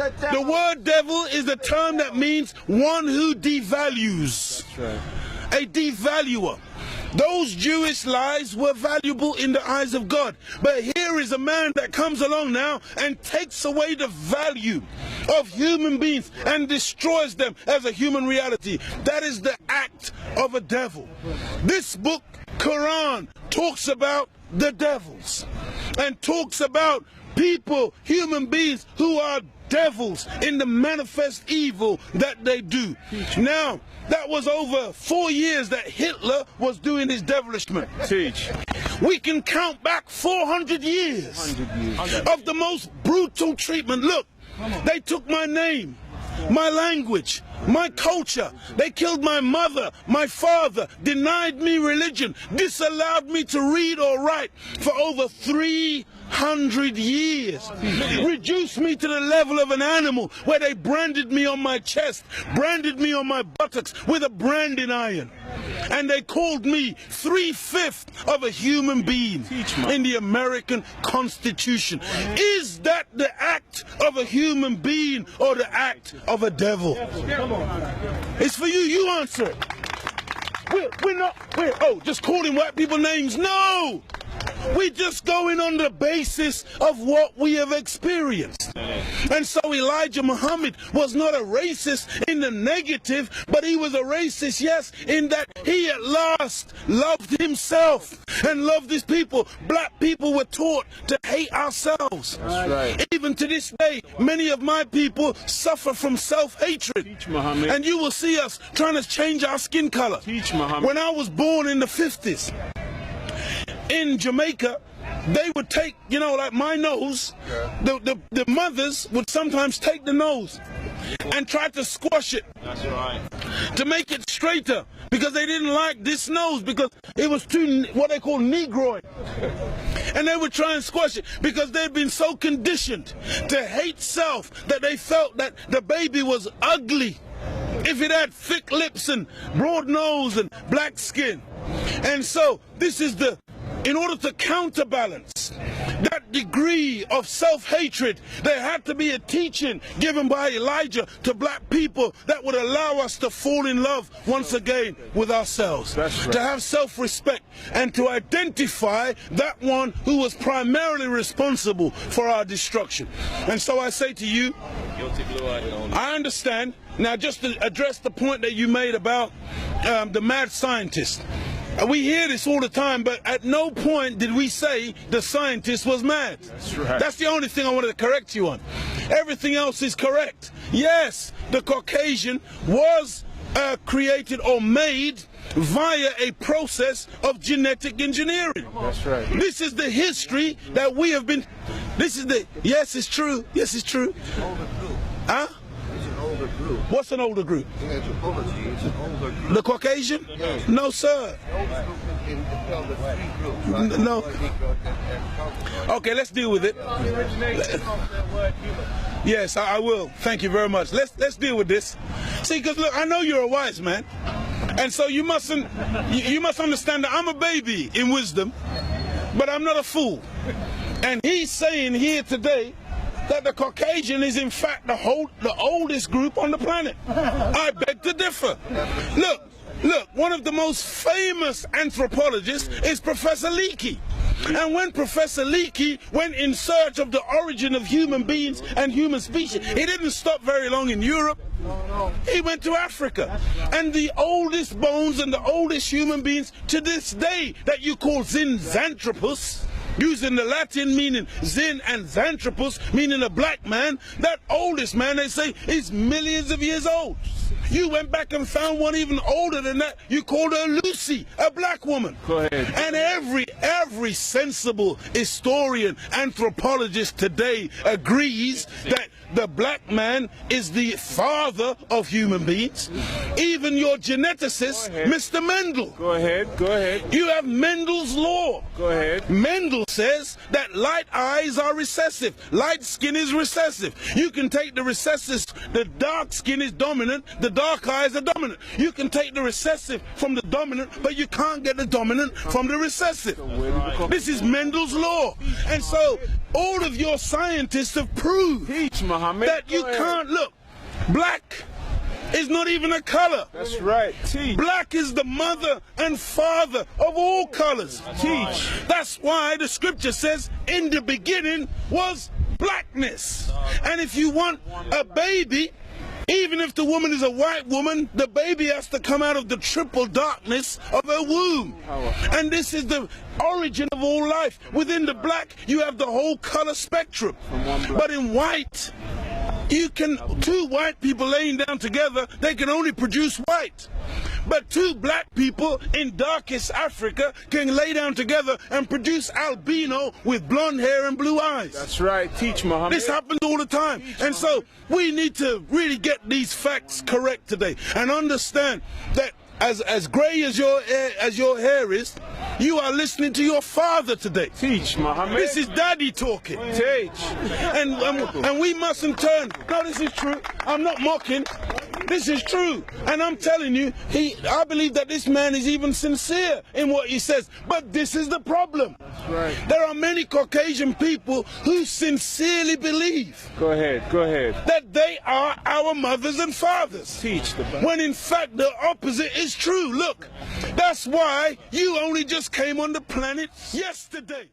The word devil is a term that means one who devalues. That's right. A devaluer. Those Jewish lies were valuable in the eyes of God. But here is a man that comes along now and takes away the value of human beings and destroys them as a human reality. That is the act of a devil. This book, Quran, talks about the devils and talks about people, human beings who are devils in the manifest evil that they do. Now, that was over 4 years that Hitler was doing his devilishment. Teach. We can count back 400 years of the most brutal treatment. Look, they took my name, my language, my culture. They killed my mother, my father, denied me religion, disallowed me to read or write for over 300 years. Reduced me to the level of an animal where they branded me on my chest, branded me on my buttocks with a branding iron. And they called me 3/5 of a human being in the American Constitution. Is that the act of a human being or the act of a devil? It's for you. You answer it. We're just calling white people names. No! We're just going on the basis of what we have experienced. And so Elijah Muhammad was not a racist in the negative, but he was a racist, yes, in that he at last loved himself and loved his people. Black people were taught to hate ourselves. That's right. Even to this day, many of my people suffer from self-hatred. Teach, Muhammad. And you will see us trying to change our skin color. Teach, Muhammad. When I was born in the 50s, in Jamaica, they would take, like my nose, the mothers would sometimes take the nose and try to squash it. That's right. To make it straighter, because they didn't like this nose because it was too, what they call negroid. And they would try and squash it because they'd been so conditioned to hate self that they felt that the baby was ugly if it had thick lips and broad nose and black skin. And so this is in order to counterbalance that degree of self-hatred, there had to be a teaching given by Elijah to black people that would allow us to fall in love once again with ourselves. That's right. To have self-respect and to identify that one who was primarily responsible for our destruction. And so I say to you, I understand. Now, just to address the point that you made about the mad scientist. We hear this all the time, but at no point did we say the scientist was mad. That's right. That's the only thing I wanted to correct you on. Everything else is correct. Yes, the Caucasian was created or made via a process of genetic engineering. That's right. This is the history that we have been, yes, it's true. Yes, it's true. Huh? Group. What's an older group? In anthropology, it's an older group. The Caucasian? Yes. No, sir. No. Okay, let's deal with it. Yes, I will. Thank you very much. Let's deal with this. See, because look, I know you're a wise man, and so you must understand that I'm a baby in wisdom, but I'm not a fool. And he's saying here today that the Caucasian is in fact the oldest group on the planet. I beg to differ. Look, one of the most famous anthropologists is Professor Leakey. And when Professor Leakey went in search of the origin of human beings and human species, he didn't stop very long in Europe. He went to Africa. And the oldest bones and the oldest human beings to this day that you call Zinjanthropus, using the Latin meaning Zin and Xanthropus, meaning a black man, that oldest man, they say, is millions of years old. You went back and found one even older than that. You called her Lucy, a black woman. Go ahead. And every sensible historian, anthropologist today agrees that the black man is the father of human beings. Even your geneticist, Mr. Mendel. Go ahead. Go ahead. You have Mendel's law. Go ahead. Mendel says that light eyes are recessive. Light skin is recessive. You can take the recessive, the dark skin is dominant, the dark eyes are dominant. You can take the recessive from the dominant, but you can't get the dominant from the recessive. This is Mendel's law. And so all of your scientists have proved Teach, Muhammad. that you Go ahead. can't look. Black is not even a color. That's right. Teach. Black is the mother and father of all colors. Teach. That's why the scripture says, in the beginning was blackness. And if you want a baby, even if the woman is a white woman, the baby has to come out of the triple darkness of her womb. And this is the origin of all life. Within the black, you have the whole color spectrum. But in white, you can, two white people laying down together, they can only produce white. But two black people in darkest Africa can lay down together and produce albino with blonde hair and blue eyes. That's right. Teach, Muhammad. This happens all the time. And so we need to really get these facts correct today and understand that as gray as your hair is, you are listening to your father today. Teach, Muhammad. This is daddy talking. Teach. And we mustn't turn. No, this is true. I'm not mocking. This is true. And I'm telling you, I believe that this man is even sincere in what he says. But this is the problem. Right. There are many Caucasian people who sincerely believe Go ahead. Go ahead. that they are our mothers and fathers. Teach the Bible. When in fact the opposite is true. Look, that's why you only just came on the planet yesterday.